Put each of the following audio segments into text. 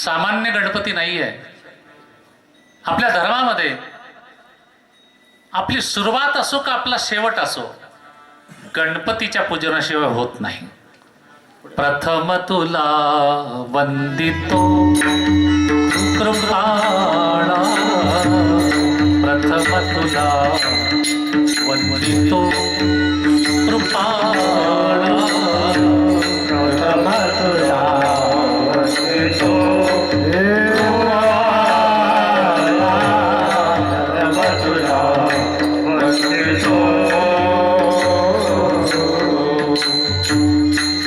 सामान्य गणपती नाही आहे. आपल्या धर्मामध्ये आपली सुरुवात असो का आपला शेवट असो, गणपतीच्या पूजनाशिवाय होत नाही. प्रथम तुला वंदितो कृपाळा, प्रथम तुला वंदितो कृपाळा, प्रथम तुला वंदितो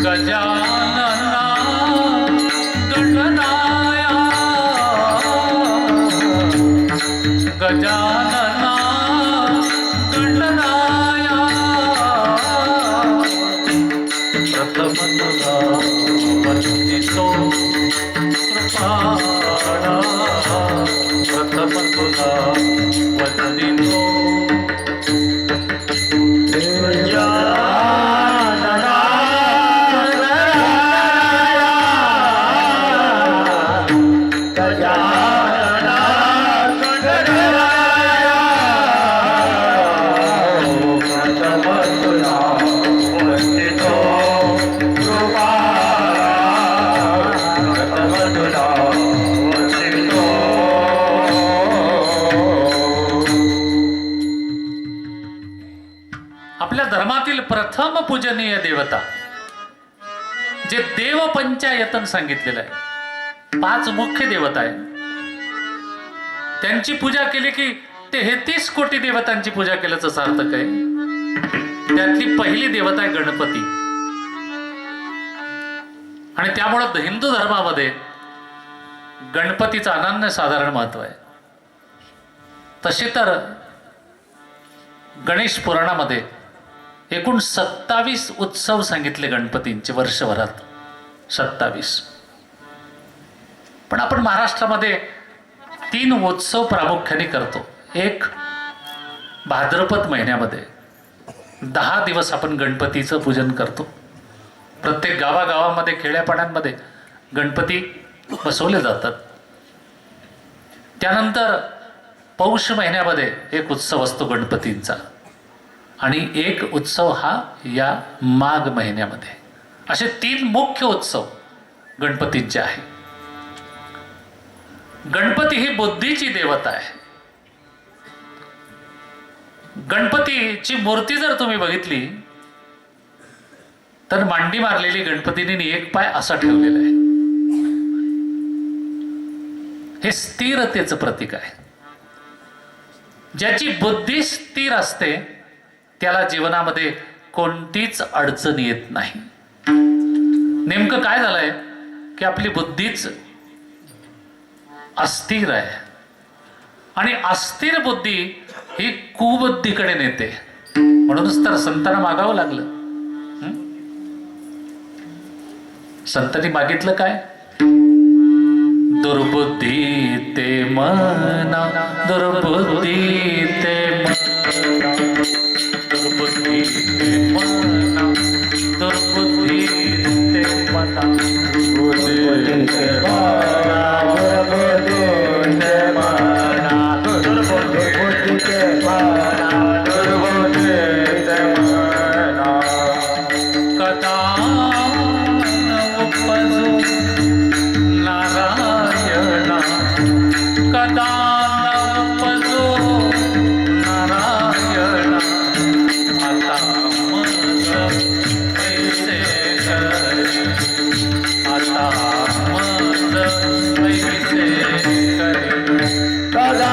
गजानना गणनाया, गजानना गणनाया, प्रथम तुला वंदितो कृपाळा, प्रथम तुला वंदितो आपल्या धर्मातील प्रथम पूजनीय देवता जे देव पंचायतन सांगितलेलं आहे, 5 मुख्य देवता आहे. त्यांची पूजा केली की 33 कोटी देवतांची पूजा केल्याचं सार्थक आहे. त्यातली पहिली देवता आहे गणपती. आणि त्यामुळे हिंदू धर्मामध्ये गणपतीचं अनन्यसाधारण महत्व आहे. तसे तर गणेश पुराणामध्ये एकूण 27 उत्सव सांगितले गणपतींचे वर्षभरात, 27. पण आपण महाराष्ट्रामध्ये 3 उत्सव प्रामुख्याने करतो. एक भाद्रपद महिन्यामध्ये 10 दिवस आपण गणपतीचं पूजन करतो. प्रत्येक गावागावामध्ये खेड्यापाड्यांमध्ये गणपती बसवले जातात. त्यानंतर पौष महिन्यामध्ये एक उत्सव असतो गणपतींचा, आणि एक उत्सव हा या माघ महिन्यामध्ये. असे 3 मुख्य उत्सव गणपतींचे आहे. गणपती ही बुद्धीची देवता आहे. गणपतीची मूर्ती जर तुम्ही बघितली तर मांडी मारलेली गणपतीने एक पाय असा ठेवलेला आहे. हे स्थिरतेचं प्रतीक आहे. ज्याची बुद्धी स्थिर असते त्याला जीवनामध्ये कोणतीच अडचण येत नाही. नेमकं काय झालंय की आपली बुद्धीच अस्थिर आहे, आणि अस्थिर बुद्धी ही कुबुद्धीकडे नेते. म्हणूनच तर संतांना मागावं लागलं. संतांनी मागितलं काय? दुर्बुद्धी ते मना, दुर्बुद्धी ते मना, दुर्बुद्धी ते मना, दुर्बुद्धी ते मना, दुर्बुद्धी ते मना, दुर्बुद्धी ते मना, दुर्बुद्धी ते मना, दुर्बुद्धी ते मना. कदा न उपजो नारायणा, कदा न उपजो नारायणा, आता मग कैसे करे, आता मग कैसे करे. कदा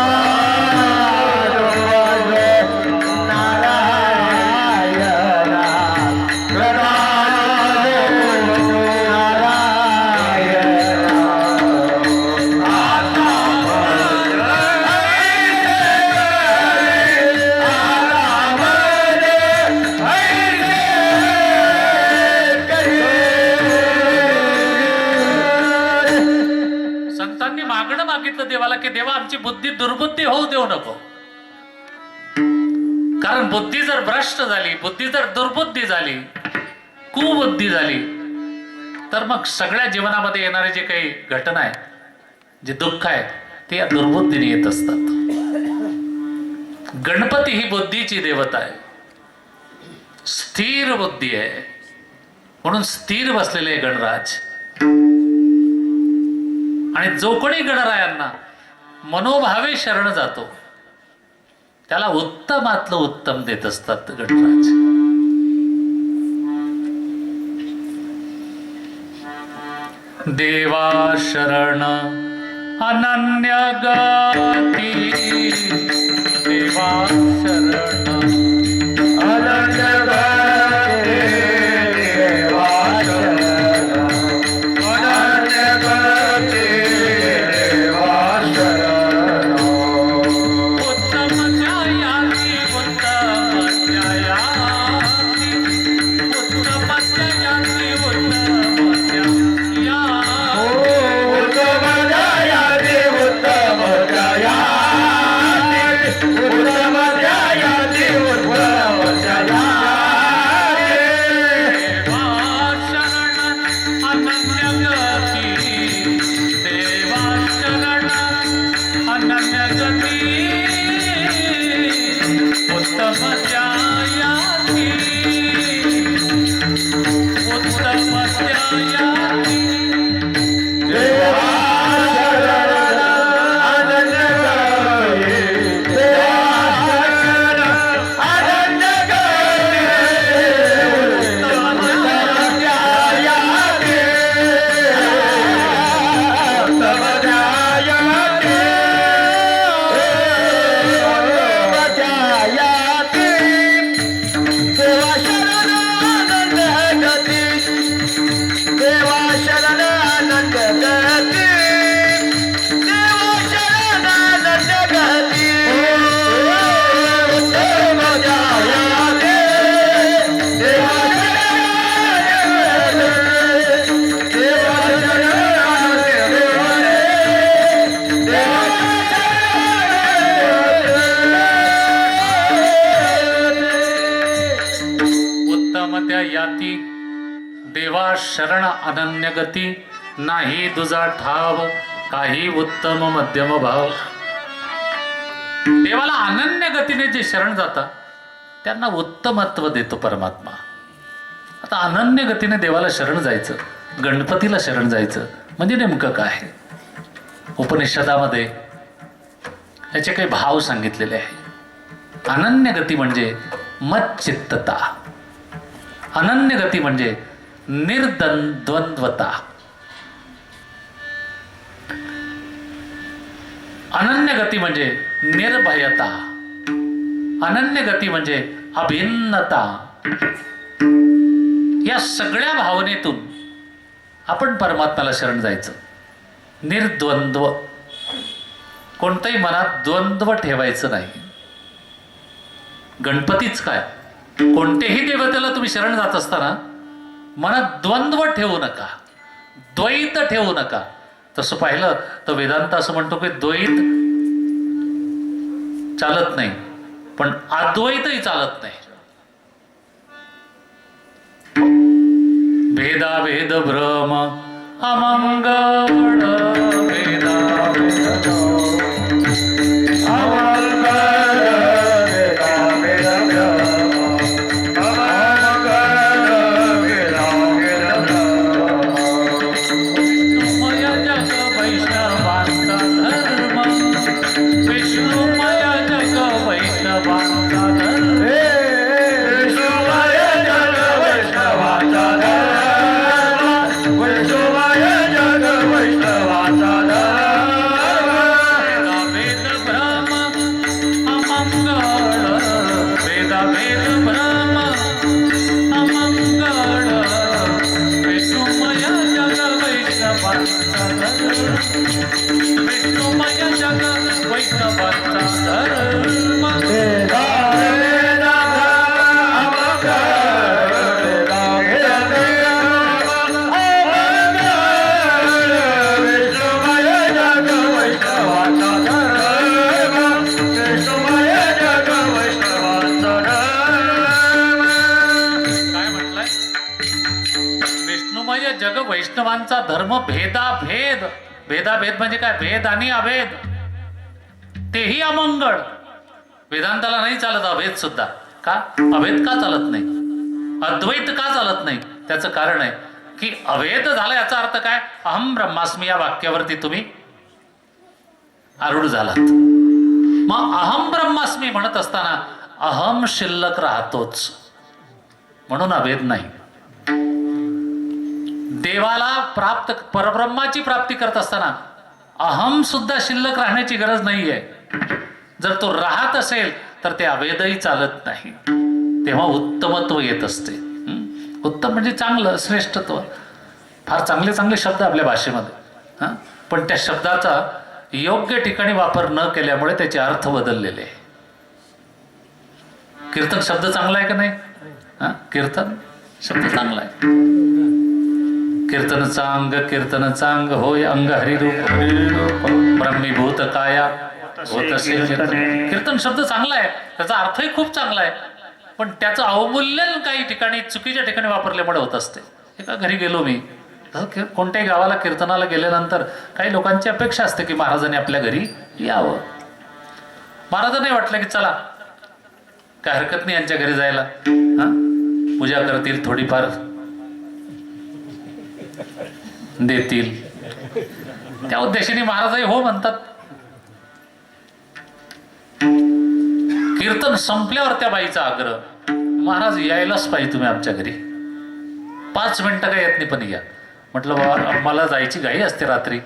मागितलं देवाला की देवा आमची बुद्धी दुर्बुद्धी होऊ देऊ नको. कारण बुद्धी जर भ्रष्ट झाली, बुद्धी जर दुर्बुद्धी झाली, कुबुद्धी झाली, तर मग सगळ्या जीवनामध्ये येणारे जे काही घटना आहे जे दुःख आहे ते या दुर्बुद्धीने येत असतात. गणपती ही बुद्धीची देवता आहे, स्थिर बुद्धी आहे, म्हणून स्थिर बसलेले गणराज. आणि जो कोणी गणरायांना मनोभावे शरण जातो त्याला उत्तमातलं उत्तम देत असतात गणराज. देवा शरण अनन्य गती, देवा शरण अनन्य गती, देवा शरण अनन्य गती, देवा शरण. उत्तम न्यायाची, उत्तम न्यायाची, उत्तम न्यायाची, उत्तम न्याया. उत्तम न्यायाची, उत्तम न्यायाची, उत्तम न्यायाची, उत्तम न्यायाची. देवा शरण अनन्य गती, देवा शरण अनन्य गती, उत्तम न्यायाची, उत्तम न्यायाची. देवा शरण अनन्य गती, देवा शरण अनन्य गती, उत्तम न्यायाची, उत्तम न्यायाची, देवा शरण अनन्य गती, देवा शरण अनन्य गती, देवा शरण अनन्य गती, उत्तम न्यायाची, देवा शरण देवा शरण उत्तम त्या याती, देवा शरण अनन्य गती, नाही दुजा ठाव काही उत्तम मध्यम भाव. देवाला अनन्य गतीने जे शरण जातात त्यांना उत्तमत्व देतो परमात्मा. आता अनन्य गतीने देवाला शरण जायचं, गणपतीला शरण जायचं म्हणजे नेमकं काय? उपनिषदामध्ये याचे काही भाव सांगितलेले आहे. अनन्य गती म्हणजे मच्चित्तता, अनन्य गती म्हणजे निर्द्वंद्वता, अनन्य गती म्हणजे निर्भयता, अनन्य गती म्हणजे अभिन्नता. या सगळ्या भावनेतून आपण परमात्म्याला शरण जायचं. निर्द्वंद्व, कोणतंही मनात द्वंद्व ठेवायचं नाही. गणपतीच काय, कोणत्याही देवतेला तुम्ही शरण जात असताना मनात द्वंद्व ठेवू नका, द्वैत ठेवू नका. तसं पाहिलं तर वेदांत असं म्हणतो की द्वैत चालत नाही, पण अद्वैतही चालत नाही. भेदाभेद भ्रम अमंगळ, भेदाभेद जग वैष्णवांचा धर्म भेदाभेद भेदाभेद म्हणजे काय? भेद आणि अभेद, तेही अमंगळ. वेदांताला नाही चालत अभेद सुद्धा. का? अभेद का चालत नाही? अद्वैत का चालत नाही? त्याचं कारण आहे की अभेद झाला याचा अर्थ काय? अहम ब्रह्मास्मी या वाक्यावरती तुम्ही आरूढ झालात. मग अहम ब्रह्मास्मी म्हणत असताना अहम शिल्लक राहतोच, म्हणून अभेद नाही. देवाला प्राप्त, परब्रह्माची प्राप्ती करत असताना अहम सुद्धा शिल्लक राहण्याची गरज नाहीये. जर तो राहत असेल तर ते अभेदही चालत नाही. तेव्हा उत्तमत्व येत असते. उत्तम म्हणजे चांगलं, श्रेष्ठत्व. फार चांगले चांगले शब्द आपल्या भाषेमध्ये, पण त्या शब्दाचा योग्य ठिकाणी वापर न केल्यामुळे त्याचे अर्थ बदललेले. कीर्तन शब्द चांगला आहे का नाही? कीर्तन शब्द चांगला आहे. कीर्तनचा अंग होय अंग हरिरूप ब्रह्मीभूत काया होत असेल. कीर्तन शब्द चांगला आहे, त्याचा अर्थही खूप चांगला आहे, पण त्याचं अवमूल्यन काही ठिकाणी चुकीच्या ठिकाणी वापरल्यामुळे होत असते. एका घरी गेलो मी, कोणत्याही गावाला कीर्तनाला गेल्यानंतर काही लोकांची अपेक्षा असते की महाराजांनी आपल्या घरी यावं. महाराजांनी वाटलं की चला काय हरकत नाही यांच्या घरी जायला, पूजा करतील, थोडीफार देतील, त्या उद्देशाने महाराजही हो म्हणतात. कीर्तन संपल्यावर त्या बाईचा आग्रह, महाराज यायलाच पाहिजे तुम्ही आमच्या घरी, 5 मिनिटं काय येत नाही पण या. म्हटलं बाबा मला जायची घाई असते रात्री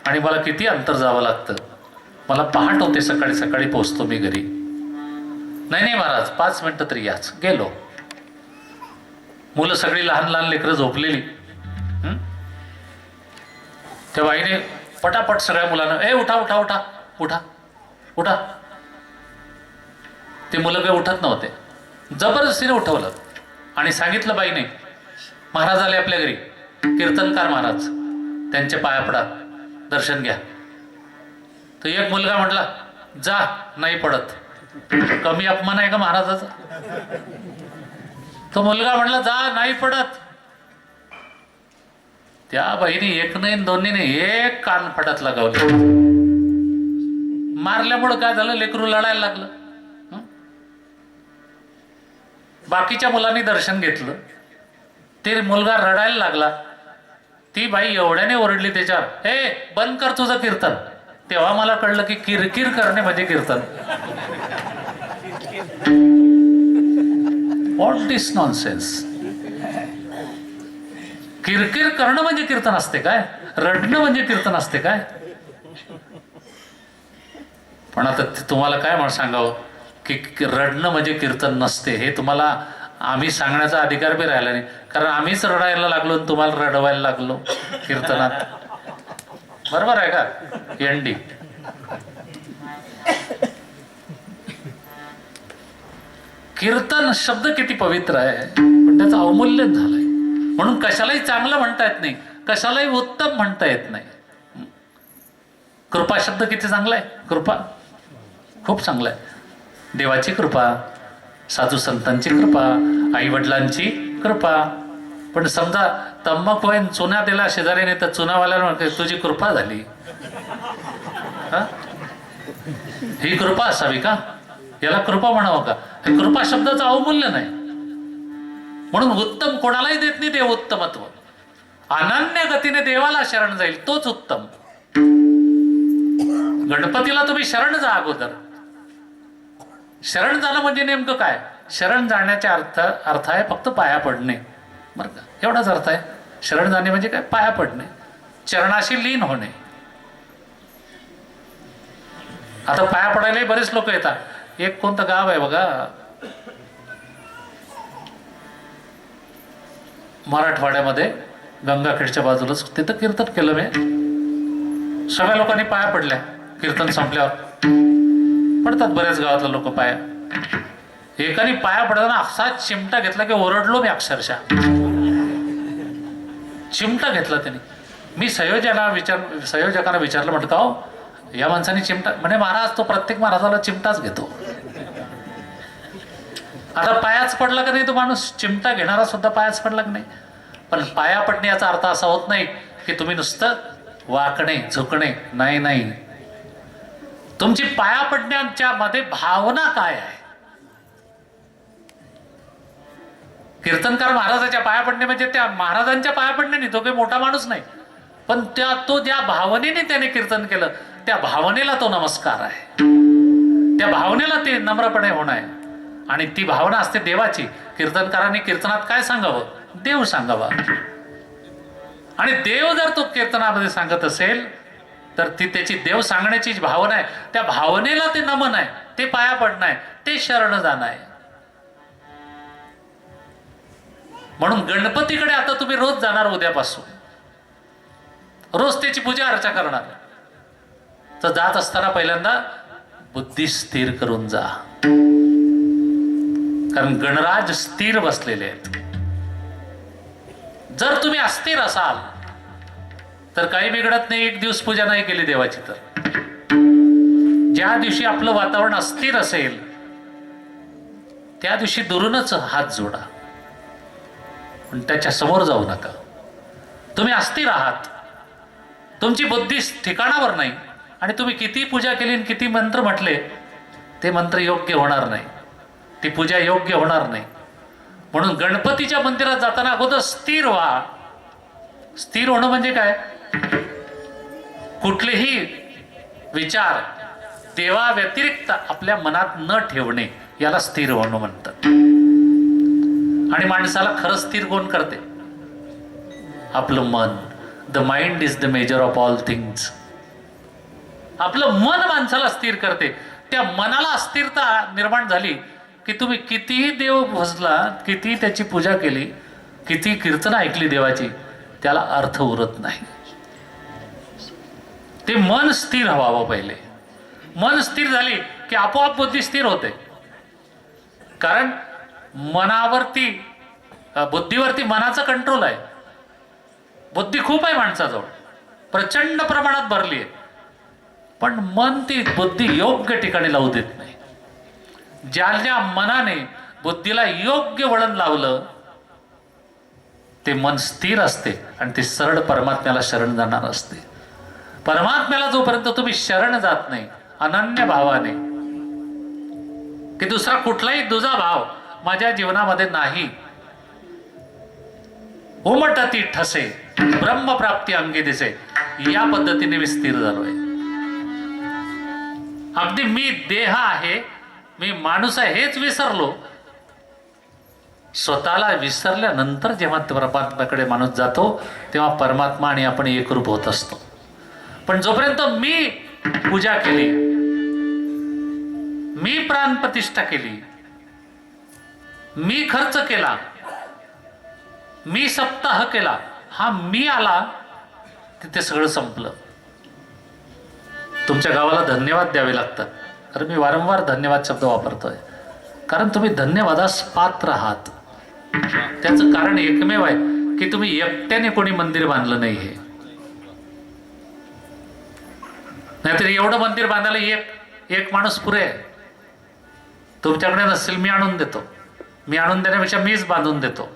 आणि मला किती अंतर जावं लागतं, मला पहाट होते, सकाळी सकाळी पोहोचतो मी घरी. नाही महाराज 5 मिनिटं तरी याच. गेलो. मुलं सगळी लहान लहान लेकरं झोपलेली. त्या बाईने पटापट सगळ्या मुलांना उठा उठा उठा उठा उठा. ते मुलं काही उठत नव्हते, जबरदस्तीने उठवलं आणि सांगितलं बाईने महाराज आले आपल्या घरी, कीर्तनकार महाराज, त्यांच्या पाया पडा, दर्शन घ्या. तर एक मुलगा म्हटला जा, नाही पडत. कमी अपमान आहे का महाराजाचा? तो मुलगा म्हटला जा, नाही पडत. त्या बाईने एक नाही दोन्ही नाही, एक कान फटात लगावले. मारल्यामुळं काय झालं, लेकरू लढायला लागलं. बाकीच्या मुलांनी दर्शन घेतलं, ते मुलगा रडायला लागला. ती बाई एवढ्याने ओरडली त्याच्यावर, बंद कर तुझं कीर्तन. तेव्हा मला कळलं की किरकिर करणे म्हणजे कीर्तन. What this nonsense. किरकिर करणं म्हणजे कीर्तन असते काय? रडणं म्हणजे कीर्तन असते काय? पण आता तुम्हाला काय सांगावं की रडणं म्हणजे कीर्तन नसते, हे तुम्हाला आम्ही सांगण्याचा अधिकार बी राहिला नाही, कारण आम्हीच रडायला लागलो आणि तुम्हाला रडवायला लागलो कीर्तनात. बरोबर आहे का? एंडी. कीर्तन शब्द किती पवित्र आहे, पण त्याचं अवमूल्यन झालंय. म्हणून कशालाही चांगलं म्हणता येत नाही, कशालाही उत्तम म्हणता येत नाही. कृपा शब्द किती चांगला आहे. कृपा खूप चांगला आहे. देवाची कृपा, साधू संतांची कृपा, आई वडिलांची कृपा. पण समजा तंबाखू आहे, चुना दिला शेजारीने, तर चुनावाल्याला म्हणते तुझी कृपा झाली. ही कृपा असावी का? याला कृपा म्हणावं का? हे कृपा शब्दाचं अवमूल्य नाही. म्हणून उत्तम कोणालाही देत नाही ते उत्तमत्व. अनन्य गतीने देवाला शरण जाईल तोच उत्तम. गणपतीला तुम्ही शरण जा अगोदर. शरण जाणं म्हणजे नेमकं काय? शरण जाण्याचा अर्थ आहे फक्त पाया पडणे, बरं का? एवढाच अर्थ आहे. शरण जाणे म्हणजे काय? पाया पडणे, चरणाशी लीन होणे. आता पाया पडायलाही बरेच लोक येतात. एक कोणतं गाव आहे बघा मराठवाड्यामध्ये, गंगाखेडच्या बाजूलाच, तिथं कीर्तन केलं मी. सगळ्या लोकांनी पाया पडल्या. कीर्तन संपल्यावर पडतात बऱ्याच गावातले लोक पाया. एकाने पाया पडताना असा चिमटा घेतला की ओरडलो मी अक्षरशः. चिमटा घेतला त्याने. मी संयोजकांना विचारलं, म्हटलं का हो या माणसाने चिमटा? म्हणे महाराज तो प्रत्येक महाराजाला चिमटाच घेतो. आता पायाच पडला का नाही तो माणूस? चिमटा घेणारा सुद्धा पायाच पडला की नाही? पण पाया पडणे याचा अर्थ असा होत नाही की तुम्ही नुसतं वाकणे झुकणे नाही नाही. तुमची पाया पडण्याच्या मध्ये भावना काय आहे? कीर्तनकार महाराजाच्या पाया पडणे म्हणजे त्या महाराजांच्या पाया पडणे नाही, तो काही मोठा माणूस नाही, पण तो ज्या भावनेने त्याने कीर्तन केलं त्या भावनेला तो नमस्कार आहे, त्या भावनेला ते नम्रपणे होणं आहे. आणि ती भावना असते देवाची. कीर्तनकारांनी कीर्तनात काय सांगावं? देव सांगावा. आणि देव जर तो कीर्तनामध्ये सांगत असेल तर ती त्याची देव सांगण्याची भावना आहे, त्या भावनेला ते नमन आहे, ते पाया पडणं आहे, ते शरण जाणं आहे. म्हणून गणपतीकडे आता तुम्ही रोज जाणार, उद्यापासून रोज त्याची पूजा अर्चा करणार. तर जात असताना पहिल्यांदा बुद्धी स्थिर करून जा, कारण गणराज स्थिर बसलेले आहेत. जर तुम्ही अस्थिर असाल तर काही बिघडत नाही. एक दिवस पूजा नाही केली देवाची तर. ज्या दिवशी आपलं वातावरण अस्थिर असेल त्या दिवशी दुरूनच हात जोडा, पण त्याच्या समोर जाऊ नका. तुम्ही अस्थिर आहात, तुमची बुद्धी ठिकाणावर नाही, आणि तुम्ही किती पूजा केली आणि किती मंत्र म्हटले ते मंत्र योग्य होणार नाही, ती पूजा योग्य होणार नाही. म्हणून गणपतीच्या मंदिरात जाताना अगोदर स्थिर व्हा. स्थिर होणं म्हणजे काय? कुठलेही विचार देवा व्यतिरिक्त आपल्या मनात न ठेवणे, याला स्थिर होणं म्हणतात. आणि माणसाला खरं स्थिर कोण करते? आपलं मन. The mind is the measure of all things. आपलं मन माणसाला स्थिर करते. त्या मनाला अस्थिरता निर्माण झाली की तुम्ही कितीही देव भजला, किती त्याची पूजा केली, किती कीर्तन ऐकली देवाची, त्याला अर्थ उरत नाही. ते मन स्थिर व्हावं पहिले. मन स्थिर झाली की आपोआप बुद्धी स्थिर होते. कारण मनावरती, बुद्धीवरती मनाचा कंट्रोल आहे. बुद्धी खूप आहे माणसाजवळ, प्रचंड प्रमाणात भरली आहे, पण मन ती बुद्धी योग्य ठिकाणी लावू देत नाही. ज्या मनाने बुद्धीला योग्य वळण लावलं ते मन स्थिर असते आणि ते सरळ परमात्म्याला शरण जाणार असते. परमात्म्याला जोपर्यंत तुम्ही शरण जात नाही अनन्य भावाने, की दुसरा कुठलाही दुजा भाव माझ्या जीवनामध्ये नाही, उमटती ठसे ब्रह्मप्राप्ती अंगी दिसे, या पद्धतीने मी स्थिर झालोय. अगदी मी देह आहे, मी माणूस आहे हेच विसरलो. स्वतःला विसरल्यानंतर जेव्हा परमात्म्याकडे माणूस जातो तेव्हा परमात्मा आणि आपण एकरूप होत असतो. पण जोपर्यंत मी पूजा केली, मी प्राणप्रतिष्ठा केली, मी खर्च केला, मी सप्ताह केला, हा मी आला, तिथे सगळं संपलं. तुमच्या गावाला धन्यवाद द्यावे लागतात. कारण मी वारंवार धन्यवाद शब्द वापरतोय, कारण तुम्ही धन्यवादास पात्र आहात. त्याचं कारण एकमेव आहे की तुम्ही एकट्याने कोणी मंदिर बांधलं नाही. हे नाहीतर एवढं मंदिर बांधायला एक माणूस पुरे आहे. तुमच्याकडे नसेल मी आणून देतो. मी आणून देण्यापेक्षा मीच बांधून देतो.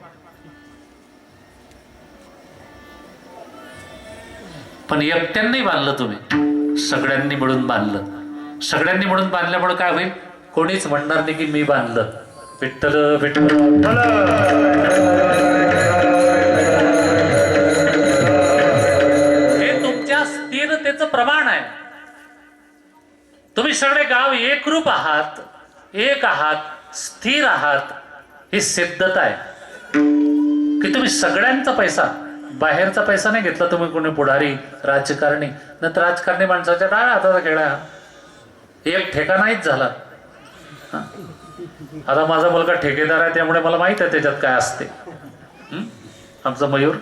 पण एकट्याने बांधलं तुम्ही, सगळ्यांनी मिळून बांधलं. सगळ्यांनी मिळून बांधल्यामुळे काय होईल? कोणीच म्हणणार नाही की मी बांधलं. विठ्ठल विठ्ठल. हे तुमच्या स्थिरतेचं प्रमाण आहे. तुम्ही सगळे गाव एकरूप आहात, एक आहात, स्थिर आहात, ही सिद्धता आहे की तुम्ही सगळ्यांचा पैसा, बाहेरचा पैसा नाही घेतला तुम्ही. कोणी पुढारी, राजकारणी, नंतर राजकारणी माणसाच्या डाव्या हाताचा खेळा, एक ठेका नाहीच झाला. आता माझा मुलगा ठेकेदार आहे त्यामुळे मला माहित आहे त्याच्यात काय असते. आमचा मयूर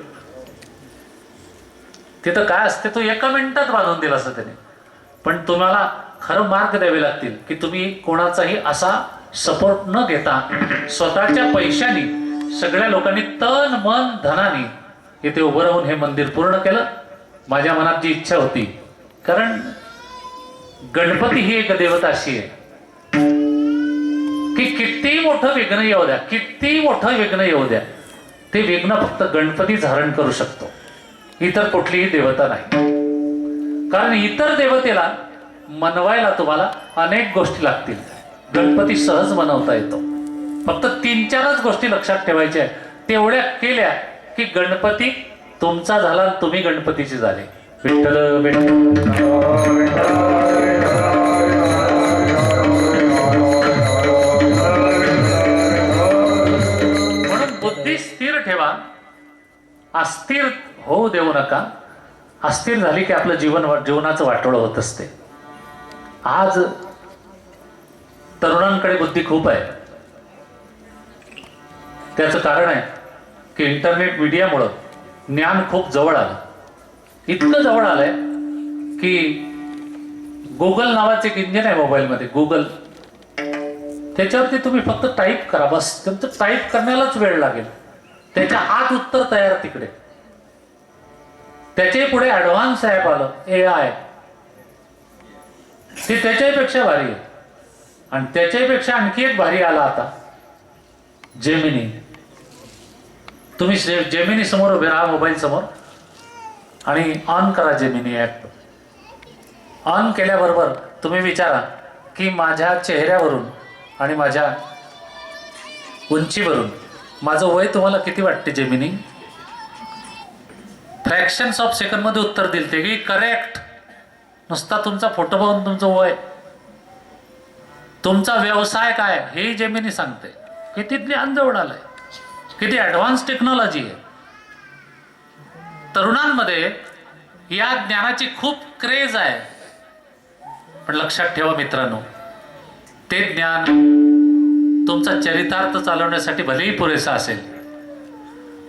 तिथं काय असते तो एका मिनिटात बांधून दिला असं त्याने. पण तुम्हाला खरं मार्ग द्यावे लागतील की तुम्ही कोणाचाही असा सपोर्ट न घेता स्वतःच्या पैशानी, सगळ्या लोकांनी तन मन धनाने इथे उभं राहून हे मंदिर पूर्ण केलं. माझ्या मनात जी इच्छा होती, कारण गणपती ही एक देवता अशी आहे की किती मोठं विघ्न येऊ द्या, किती मोठं विघ्न येऊ द्या, ते विघ्न फक्त गणपतीच हरण करू शकतो, इतर कुठलीही देवता नाही. कारण इतर देवतेला मनवायला तुम्हाला अनेक गोष्टी लागतील. गणपती सहज मनवता येतो. फक्त 3-4च गोष्टी लक्षात ठेवायच्या आहेत. तेवढ्या केल्या की गणपती तुमचा झाला आणि तुम्ही गणपतीचे झाले. विठ्ठल म्हणून बुद्धी स्थिर ठेवा, अस्थिर होऊ देऊ नका. अस्थिर झाली की आपलं जीवनाचं वाटोळं होत असते. आज तरुणांकडे बुद्धी खूप आहे. त्याचं कारण आहे की इंटरनेट मीडियामुळं ज्ञान खूप जवळ आलं. इतकं जवळ आलंय की गुगल नावाचं एक इंजिन आहे मोबाईलमध्ये, गुगल. त्याच्यावरती तुम्ही फक्त टाईप करा, बस. तुमचं टाईप करण्यालाच वेळ लागेल. त्याच्या आत उत्तर तयार तिकडे. त्याचे पुढे ऍडव्हान्स ॲप आलं, AI. ते त्याच्यापेक्षा भारी आहे. आणि त्याच्यापेक्षा आणखी एक भारी आला आता, जेमिनी. तुम्ही जेमिनी समोर उभे राहा, मोबाईल समोर, आणि ऑन करा जेमिनी ॲप. ऑन केल्याबरोबर तुम्ही विचारा की माझ्या चेहऱ्यावरून आणि माझ्या उंचीवरून माझं वय तुम्हाला किती वाटते जेमिनी? फ्रॅक्शन्स ऑफ सेकंडमध्ये उत्तर दिल ते की करेक्ट. नुसता तुमचा फोटो पाहून तुमचं वय, तुमचा व्यवसाय काय हे जेमिनी सांगते. किती ज्ञान जवळ आलंय, किती ॲडव्हान्स टेक्नॉलॉजी आहे. तरुणांमध्ये या ज्ञानाची खूप क्रेज आहे. पण लक्षात ठेवा मित्रांनो, ते ज्ञान तुमचा चरितार्थ चालवण्यासाठी भलेही पुरेसा असेल,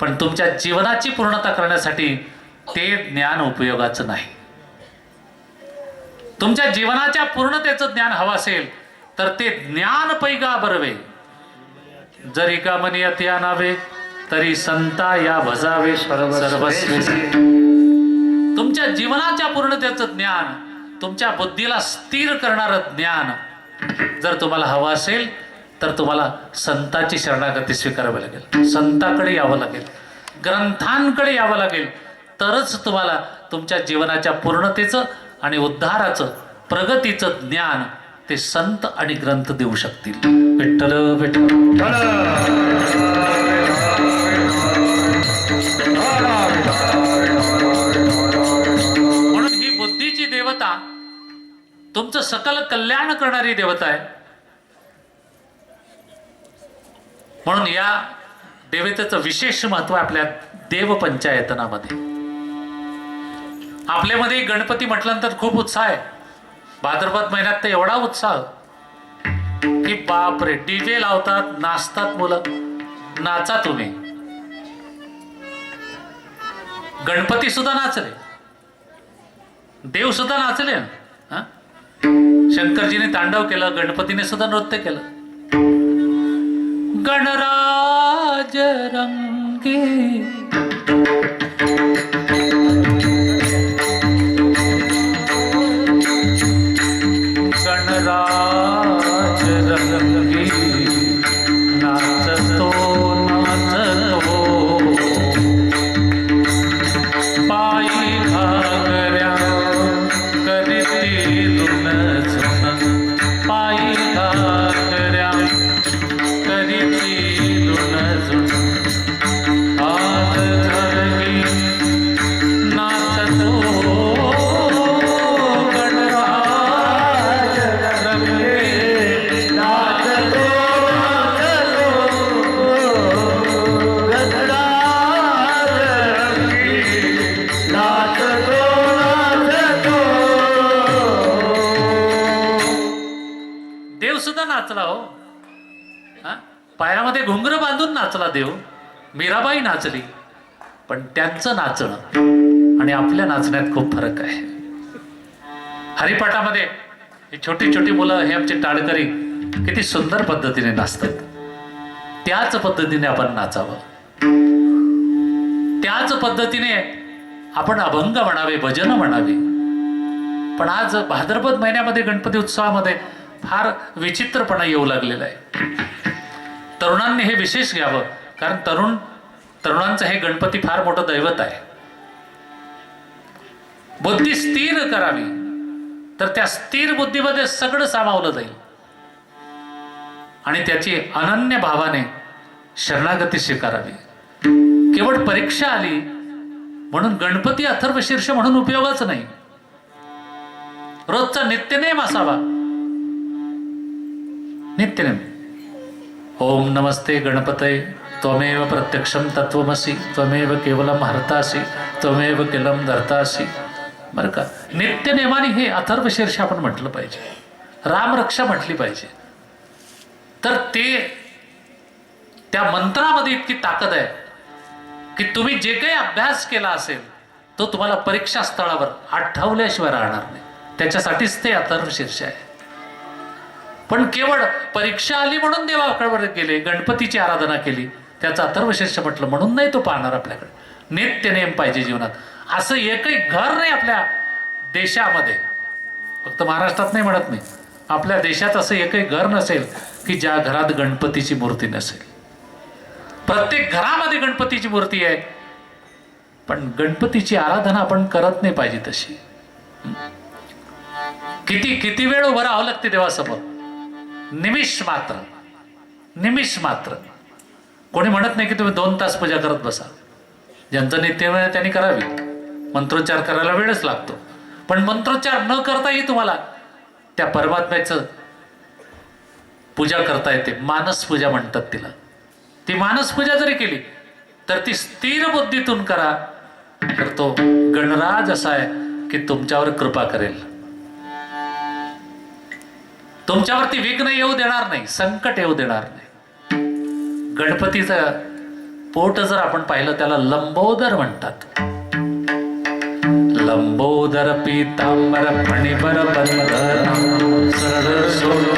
पण तुमच्या जीवनाची पूर्णता करण्यासाठी ते ज्ञान उपयोगाचं नाही. तुमच्या जीवनाच्या पूर्णतेचं ज्ञान हवं असेल तर ते ज्ञान पैगा बरवे. जरी का मनी अतिया नावे तरी संता या भजावे सर्वस्वी. तुमच्या जीवनाच्या पूर्णतेचं ज्ञान, तुमच्या बुद्धीला स्थिर करणारं ज्ञान जर तुम्हाला हवं असेल तर तुम्हाला संताची शरणागती स्वीकारावी लागेल. संताकडे यावं लागेल, ग्रंथांकडे यावं लागेल. तरच तुम्हाला तुमच्या जीवनाच्या पूर्णतेचं आणि उद्धाराचं, प्रगतीचं ज्ञान ते संत आणि ग्रंथ देऊ शकतील. विठ्ठल विठ्ठल. म्हणून ही बुद्धीची देवता तुमचं सकल कल्याण करणारी देवता आहे. म्हणून या देवतेचं विशेष महत्व आपल्या देवपंचायतनामध्ये. आपल्यामध्ये गणपती म्हटल्यानंतर खूप उत्साह आहे. भाद्रपद महिन्यात तर एवढा उत्साह की बाप रे, डीजे लावतात, नाचतात मुलं. नाचा तुम्ही. गणपती सुद्धा नाचले, देव सुद्धा नाचले. शंकरजीने तांडव केलं, गणपतीने सुद्धा नृत्य केलं. गणराज रंगी गणराज रंगी नाचतो नाचतो पायी घागऱ्या करीती धुन पायी घागऱ्या करीती धुन हात धरवी नाचतो नाचला हो. पायामध्ये घुंगर बांधून नाचला देव. मीराबाई नाचली. पण त्यांचं नाचणं आणि आपल्या नाचण्यात खूप फरक आहे. हरिपाठामध्ये ही छोटी छोटी मुलं, हे आमचे टाळकरी किती सुंदर पद्धतीने नाचतात. त्याच पद्धतीने आपण नाचावं. त्याच पद्धतीने आपण अभंग म्हणावे, भजन म्हणावे. पण आज भाद्रपद महिन्यामध्ये गणपती उत्सवामध्ये फार विचित्रपणा येऊ लागलेला आहे. तरुणांनी हे विशेष घ्यावं, कारण तरुणांचं हे गणपती फार मोठं दैवत आहे. बुद्धी स्थिर करावी, तर त्या स्थिर बुद्धीमध्ये सगळं सामावलं जाईल आणि त्याची अनन्य भावाने शरणागती स्वीकारावी. केवळ परीक्षा आली म्हणून गणपती अथर्वशीर्ष म्हणून उपयोगच नाही. रोजचा नित्यनेम असावा. नित्यनेम. ओम नमस्ते गणपतये त्वमेव प्रत्यक्षम तत्वमसि त्वमेव केवलम हर्तासि त्वमेव केवलम धर्तासि. बरं का, नित्यनेमाने हे अथर्वशीर्ष आपण म्हटलं पाहिजे, रामरक्षा म्हटली पाहिजे. तर ते त्या मंत्रामध्ये इतकी ताकद आहे की तुम्ही जे काही अभ्यास केला असेल तो तुम्हाला परीक्षा स्थळावर आठवल्याशिवाय राहणार नाही. त्याच्यासाठीच ते अथर्वशीर्ष आहे. पण केवळ परीक्षा आली म्हणून देवाकडे गेले, गणपतीची आराधना केली, त्याचा अथर्वशीर्ष म्हटलं म्हणून नाही तो पाहणार. आपल्याकडे नित्यनेम पाहिजे जीवनात. असं एकही घर नाही आपल्या देशामध्ये, फक्त महाराष्ट्रात नाही म्हणत मी, आपल्या देशात असं एकही घर नसेल की ज्या घरात गणपतीची मूर्ती नसेल. प्रत्येक घरामध्ये गणपतीची मूर्ती आहे, पण गणपतीची आराधना आपण करत नाही पाहिजे तशी. किती किती वेळ उभं राहावं लागते देवासमोर, निमिष मात्र, निमिष मात्र. कोणी म्हणत नाही की तुम्ही 2 तास पूजा करत बसा. ज्यांचं नित्यनेम आहे त्यांनी करावी. मंत्रोच्चार करायला वेळच लागतो, पण मंत्रोच्चार न करताही तुम्हाला त्या परमात्म्याचं पूजा करता येते. मानस पूजा म्हणतात तिला. ती मानस पूजा जरी केली तर ती स्थिर बुद्धीतून करा, तर तो गणराज असा आहे की तुमच्यावर कृपा करेल. तुमच्यावरती विघ्न येऊ देणार नाही, संकट येऊ देणार नाही. गणपतीचं पोट जर आपण पाहिलं त्याला लंबोदर म्हणतात. लंबोदर पीतांबर फणीवर बंधन सरळ सोडून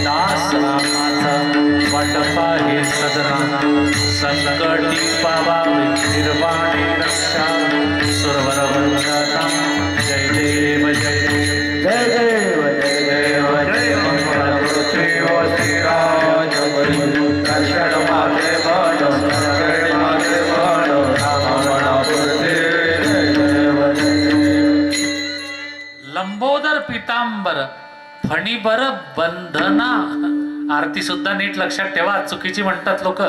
दास रामाचा वाटपा हे सदना संकटी पावावे निर्वाणे रक्षा सुरवर वंदना. जय देव जय देव जय देव जय देव जय मंगल श्री श्रीराज दर्शन मागे बळ मागे बळ लंबोदर पितांबर फणीबर बंधना. आरती सुद्धा नीट लक्षात ठेवा, चुकीची म्हणतात लोक.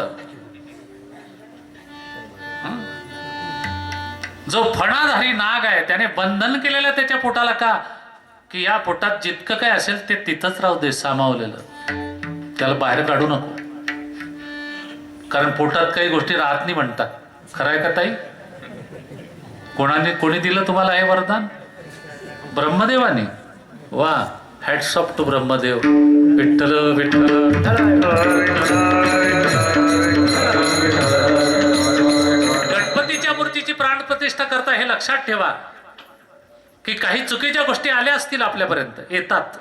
जो फणाधारी नाग आहे त्याने बंधन केलेलं त्याच्या पोटाला का, की या पोटात जितकं काय असेल ते तिथंच राहू दे सामावलेलं, त्याला बाहेर काढू नको. कारण पोटात काही गोष्टी राहत नाही म्हणतात. खरं आहे का ताई? कोणी दिलं तुम्हाला हे वरदान? ब्रह्मदेवाने. वा, hats off to Brahmadev. Vitthal Vitthal. गणपतीच्या मूर्तीची प्राणप्रतिष्ठा करता हे लक्षात ठेवा की काही चुकीच्या गोष्टी आल्या असतील आपल्यापर्यंत, येतात.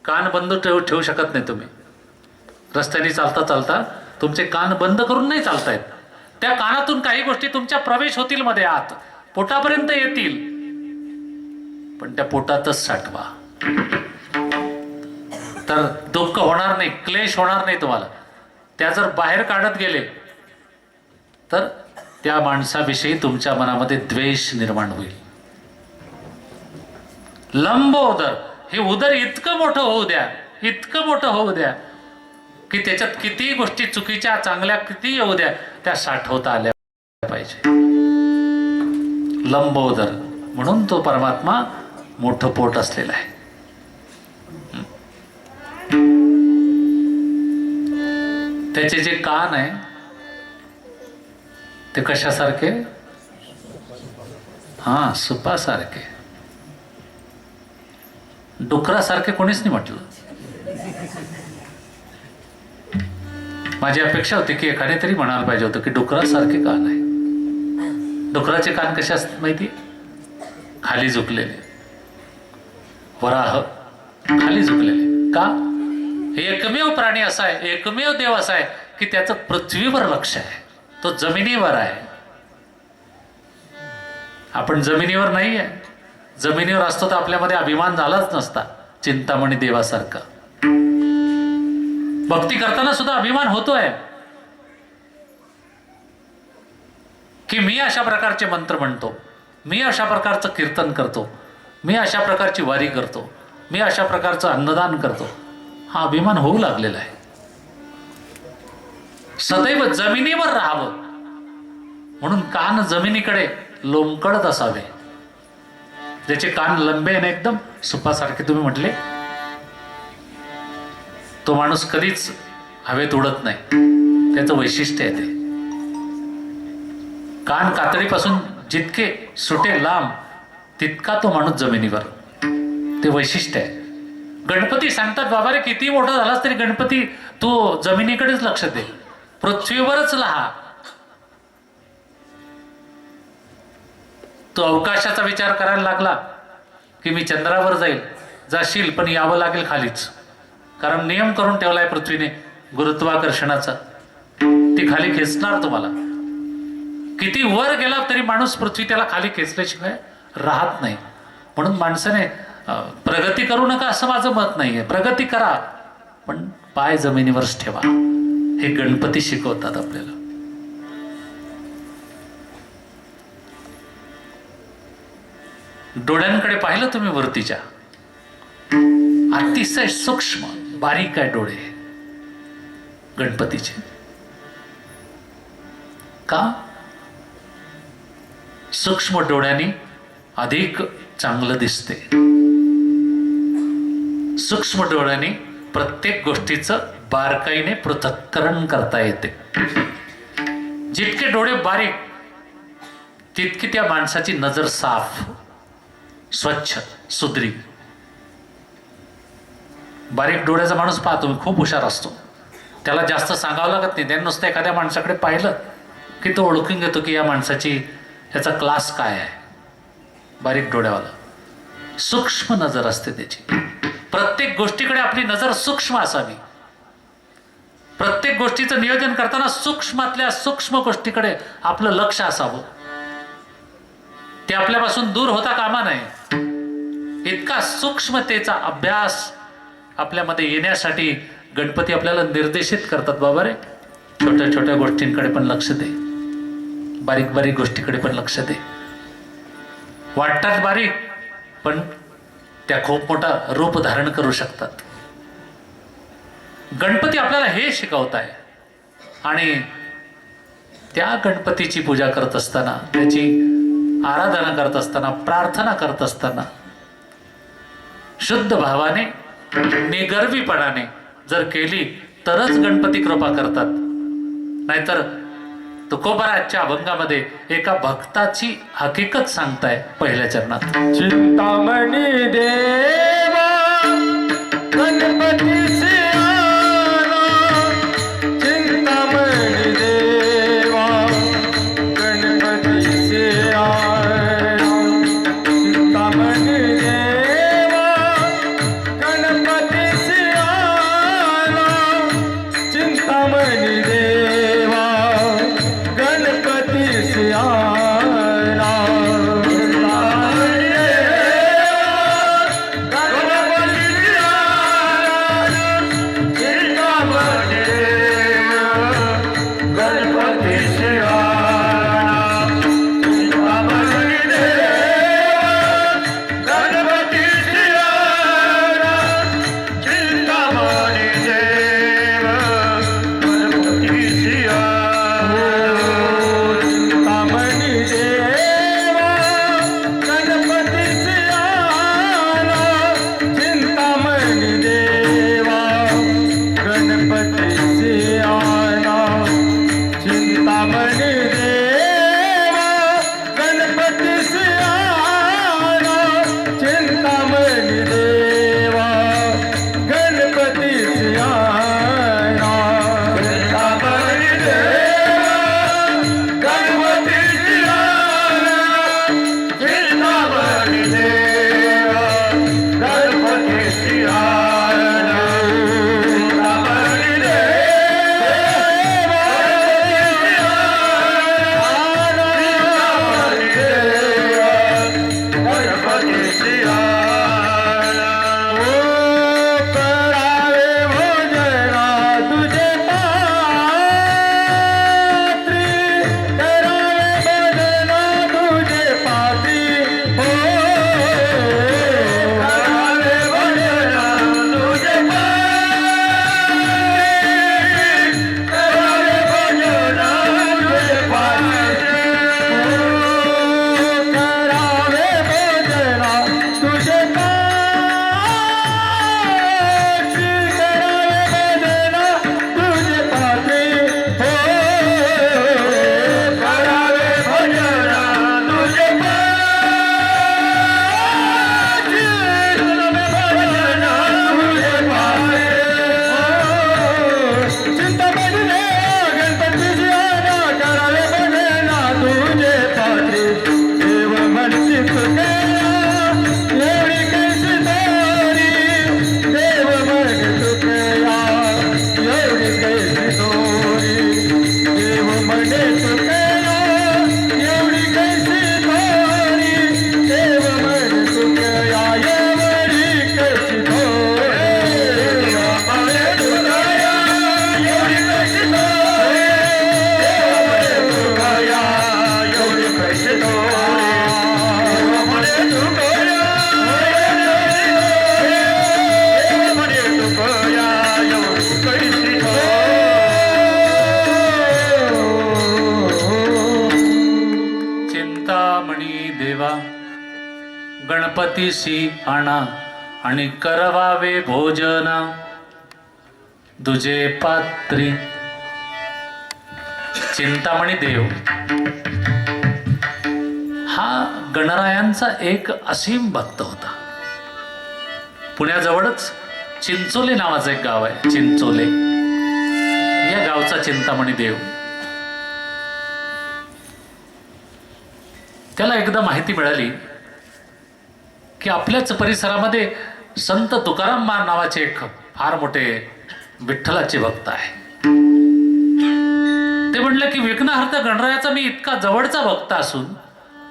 कान बंद ठेवू शकत नाही तुम्ही. रस्त्याने चालता चालता तुमचे कान बंद करून नाही चालता येत. त्या कानातून काही गोष्टी तुमच्या प्रवेश होतील मध्ये आत, पोटापर्यंत येतील, पण त्या पोटातच साठवा. तर दुःख होणार नाही, क्लेश होणार नाही तुम्हाला. त्या जर बाहेर काढत गेले तर त्या माणसाविषयी तुमच्या मनामध्ये द्वेष निर्माण होईल. लंबोदर, हे उदर इतकं मोठं होऊ द्या, इतकं मोठं होऊ द्या की त्याच्यात किती गोष्टी चुकीच्या चांगल्या किती येऊ द्या, त्या साठवता आल्या पाहिजे. लंबोदर म्हणून तो परमात्मा मोठं पोट असलेला आहे. त्याचे जे कान आहे ते कशासारखे? हा, सुपासारखे. डुकरासारखे कोणीच नाही म्हटलं. माझी अपेक्षा होती की एखाद्या तरी म्हणायला पाहिजे होतं की डुकरासारखे कान आहे. डुकराचे कान कसे असतात माहिती? खाली झुकलेले. वराह खाली झुकलेले. का? हे एकमेव प्राणी असा आहे, एकमेव देव असा आहे की त्याचं पृथ्वीवर लक्ष आहे, तो जमिनीवर आहे. आपण जमिनीवर नाही आहे. जमिनीवर असतो तर आपल्यामध्ये अभिमान झालाच नसता. चिंतामणी देवासारखा भक्ती करताना सुद्धा अभिमान होतोय की मी अशा प्रकारचे मंत्र म्हणतो, मी अशा प्रकारचं कीर्तन करतो, मी अशा प्रकारची वारी करतो, मी अशा प्रकारचं अन्नदान करतो, हा अभिमान होऊ लागलेला आहे. सदैव जमिनीवर राहावं म्हणून कान जमिनीकडे लोंबकळत असावे. ज्याचे कान लंबे आणि एकदम सुपासारखे तुम्ही म्हटले, तो माणूस कधीच हवेत उडत नाही. त्याचं वैशिष्ट्य आहे ते. कान कातडीपासून जितके सुटे लांब तितका तो माणूस जमिनीवर. ते वैशिष्ट्य आहे. गणपती सांगतात, बाबा रे किती मोठा झालास तरी गणपती तू जमिनीकडेच लक्ष दे, पृथ्वीवरच राहा. तो अवकाशाचा विचार करायला लागला की मी चंद्रावर जाईल, जाशील पण यावं लागेल खालीच, कारण नियम करून ठेवलाय पृथ्वीने गुरुत्वाकर्षणाचा. ती खाली खेचणार तुम्हाला. किती वर गेला तरी माणूस पृथ्वी त्याला खाली खेचल्याशिवाय राहत नाही. म्हणून माणसाने प्रगती करू नका असं माझं मत नाहीये. प्रगती करा पण पाय जमिनीवरच ठेवा. हे गणपती शिकवतात आपल्याला. डोळ्यांकडे पाहिलं तुम्ही वरतीच्या, अतिशय सूक्ष्म बारीक आहे डोळे गणपतीचे. का? सूक्ष्म डोळ्यांनी अधिक चांगलं दिसते. सूक्ष्म डोळ्यांनी प्रत्येक गोष्टीचं बारकाईने पृथक्करण करता येते. जितके डोळे बारीक तितकी त्या माणसाची नजर साफ, स्वच्छ, सुधरी. बारीक डोळ्याचा माणूस पाहतो मी खूप हुशार असतो. त्याला जास्त सांगावं लागत नाही. त्याने नुसतं एखाद्या माणसाकडे पाहिलं की तो ओळखून घेतो की या माणसाची याचा क्लास काय आहे. बारीक डोळ्यावाला सूक्ष्म नजर असते त्याची. प्रत्येक गोष्टीकडे आपली नजर सूक्ष्म असावी. प्रत्येक गोष्टीचं नियोजन करताना सूक्ष्मातल्या सूक्ष्म गोष्टीकडे आपलं लक्ष असावं. ते आपल्यापासून दूर होता कामा नये. इतका सूक्ष्मतेचा अभ्यास आपल्यामध्ये येण्यासाठी गणपती आपल्याला निर्देशित करतात. बाबा रे, छोट्या छोट्या गोष्टींकडे पण लक्ष दे, बारीक बारीक गोष्टीकडे पण लक्ष दे. वाटतात बारीक पण त्या खूप मोठा रूप धारण करू शकतात. गणपती आपल्याला हे शिकवताय. आणि त्या गणपतीची पूजा करत असताना, त्याची आराधना करत असताना, प्रार्थना करत असताना शुद्ध भावाने, निगर्वीपणाने जर केली तरच गणपती कृपा करतात. नाहीतर तुकोबाराच्या अभंगामध्ये एका भक्ताची हकीकत सांगताय पहिल्या चरणात. चिंतामणी देवा गणपती से आला, चिंतामणी देवा गणपती से आला, चिंतामणी देवा गणपती से आला, चिंतामणी देवा गणपती से आला, गणपती गणपतीसी आणा आणि करवावे भोजना दुजे पात्री. चिंतामणी देव हा गणरायांचा एक असीम भक्त होता. पुण्याजवळच चिंचोले नावाचं एक गाव आहे, चिंचोले, या गावचा चिंतामणी देव. त्याला एकदा माहिती मिळाली की आपल्याच परिसरामध्ये संत तुकाराम महाराज नावाचे एक फार मोठे विठ्ठलाचे भक्त आहे. ते म्हणले की विघ्नहर्ता गणरायाचा मी इतका जवळचा भक्त असून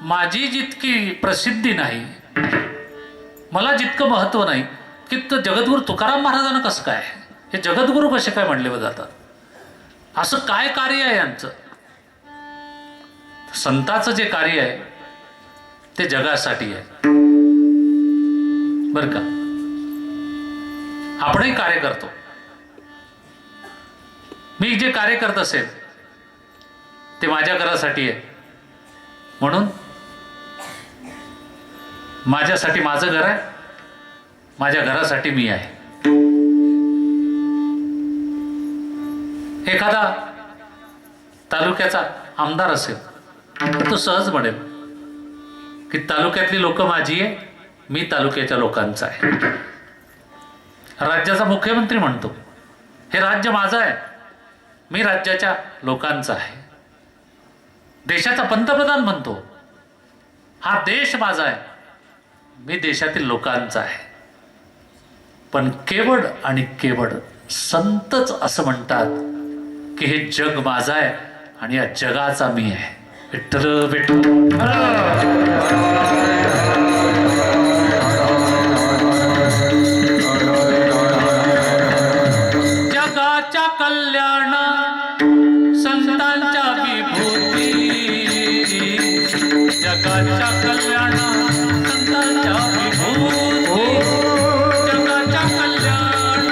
माझी जितकी प्रसिद्धी नाही, मला जितकं महत्व नाही, की तो जगद्गुरू तुकाराम महाराजांना कसं काय, हे जगद्गुरू कसे काय म्हणले जातात, असं काय कार्य आहे यांचं. संताचं जे कार्य आहे ते जगासाठी आहे बर का. आपणही कार्य करतो. मी जे कार्य करत असेल ते माझ्या घरासाठी आहे, म्हणून माझ्यासाठी माझं घर आहे, माझ्या घरासाठी मी आहे. एखादा तालुक्याचा आमदार असेल तर तो सहज म्हणेल की तालुक्यातली लोक माझी आहे, मी तालुक्याच्या लोकांचा आहे. राज्याचा मुख्यमंत्री म्हणतो हे राज्य माझं आहे, मी राज्याच्या लोकांचा आहे. देशाचा पंतप्रधान म्हणतो हा देश माझा आहे, मी देशातील लोकांचा आहे. पण केवळ आणि केवळ संतच असं म्हणतात की हे जग माझं आहे आणि या जगाचा मी आहे. विठ्ठल विठ्ठल. जगाच्या कल्याण संतांच्या विभूती, जगाच्या कल्याण संतांच्या विभूती, जगाच्या कल्याण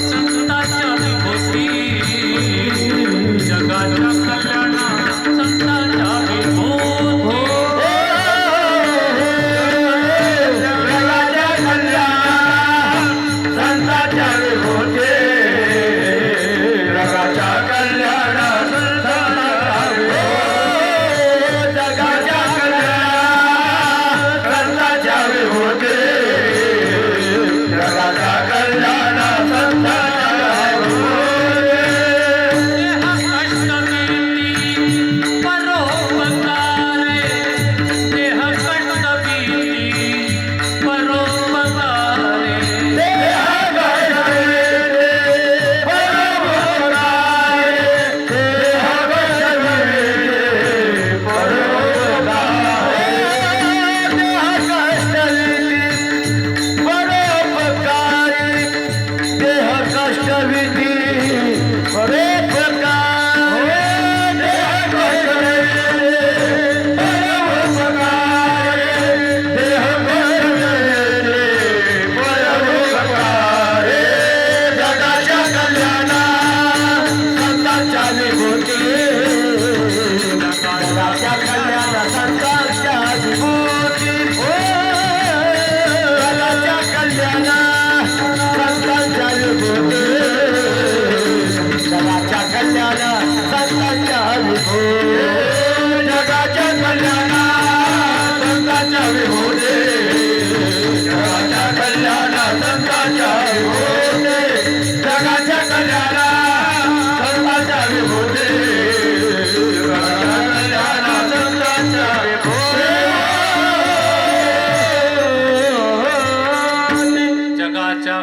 संतांच्या विभूती, जगाच्या कल्याण संतांच्या विभूती.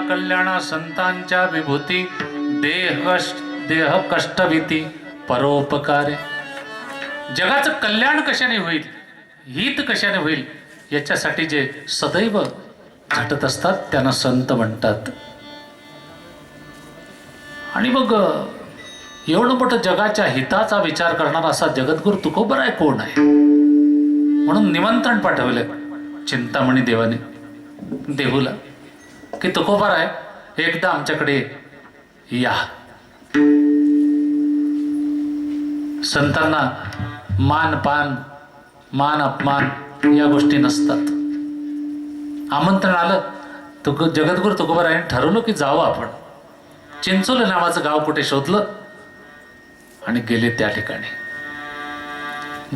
कल्याणा संतांच्या विभूती, देह कष्टभीती परोपकारे. जगाचं कल्याण कशाने होईल, हित कशाने होईल, याच्यासाठी जे सदैव झटत असतात त्यांना संत म्हणतात. आणि मग एवढं मोठं जगाच्या हिताचा विचार करणारा असा जगद्गुरू तुकोबराय कोण आहे, म्हणून निमंत्रण पाठवलं चिंतामणी देवाने देहूला की तुकोबराय एकदा आमच्याकडे या. संतांना मान अपमान या गोष्टी नसतात. आमंत्रण आलं. जगद्गुरु तुकोबारायांनी ठरवलं की जावं आपण. चिंचोली नावाचं गाव कुठे शोधलं आणि गेले त्या ठिकाणी.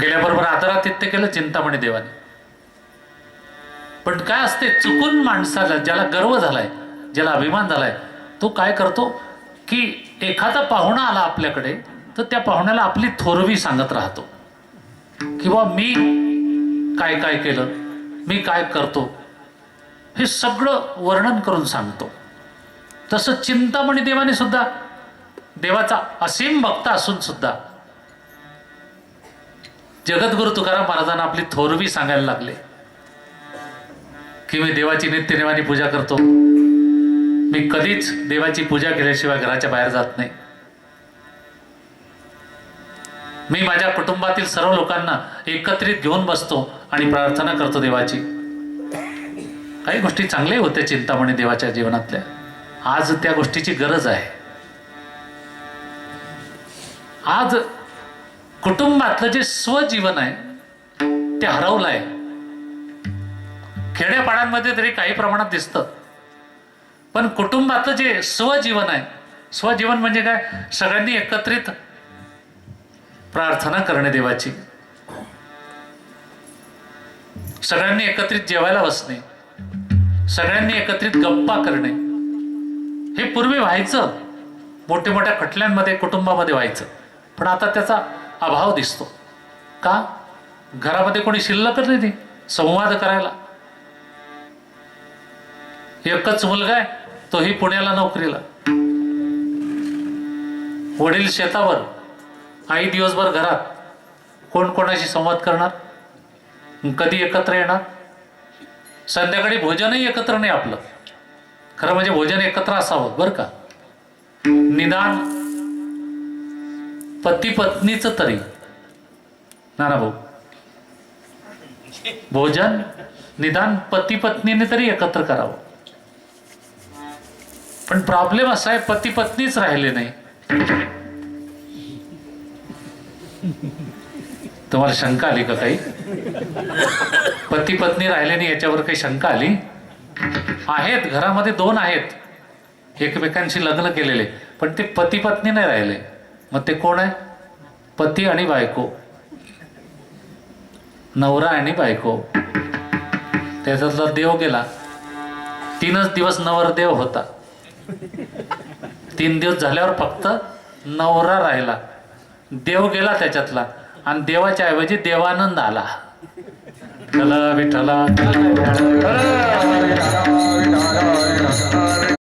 गेल्याबरोबर आदरातिथ्य केलं चिंतामणी देवाने. पण काय असते, चुकून माणसाला ज्याला गर्व झालाय, ज्याला अभिमान झालाय, तो काय करतो की एखादा पाहुणा आला आपल्याकडे तर त्या पाहुण्याला आपली थोरवी सांगत राहतो किंवा मी काय काय केलं, मी काय करतो, हे सगळं वर्णन करून सांगतो. तसं चिंतामणी देवाने सुद्धा, देवाचा असीम भक्त असून सुद्धा जगद्गुरु तुकाराम महाराजांना आपली थोरवी सांगायला लागले की मी देवाची नित्यनेमाने पूजा करतो, मी कधीच देवाची पूजा केल्याशिवाय घराच्या बाहेर जात नाही, मी माझ्या कुटुंबातील सर्व लोकांना एकत्रित घेऊन बसतो आणि प्रार्थना करतो देवाची. काही गोष्टी चांगल्या होत्या चिंतामणी देवाच्या जीवनातल्या. आज त्या गोष्टीची गरज आहे. आज कुटुंबातलं जे स्वजीवन आहे ते हरवलं आहे. खेड्यापाड्यांमध्ये तरी काही प्रमाणात दिसतं, पण कुटुंबातलं जे स्वजीवन आहे, स्वजीवन म्हणजे काय, सगळ्यांनी एकत्रित प्रार्थना करणे देवाची, सगळ्यांनी एकत्रित जेवायला बसणे, सगळ्यांनी एकत्रित गप्पा करणे, हे पूर्वी व्हायचं. मोठ्या मोठ्या खटल्यांमध्ये कुटुंबामध्ये व्हायचं. पण आता त्याचा अभाव दिसतो. का? घरामध्ये कोणी शिल्लकच नाही संवाद करायला. एकच मुलगा आहे, तोही पुण्याला नोकरीला, वडील शेतावर, आई दिवसभर घरात. कोण कोणाशी संवाद करणार? कधी एकत्र येणार? संध्याकाळी भोजनही एकत्र नाही आपलं. खरं म्हणजे भोजन एकत्र असावं बरं का. निदान पती पत्नीचं तरी नाना भाऊ, भोजन निदान पती पत्नीने तरी एकत्र करावं. पण प्रॉब्लेम असा आहे, पती पत्नीच राहिले नाही. तुम्हाला शंका आली का काही? पती पत्नी राहिले नाही याच्यावर काही शंका आली? आहेत, घरामध्ये 2 आहेत एकमेकांशी लग्न केलेले, पण ते पती पत्नी नाही राहिले. मग ते कोण आहे? पती आणि बायको, नवरा आणि बायको. त्याच्यातला देव गेला. 3च दिवस नवरदेव होता. 3 दिवस झाल्यावर फक्त नवरा राहिला. देव गेला त्याच्यातला आणि देवाच्या ऐवजी देवानंद आला. विठ्ठला विठ्ठला.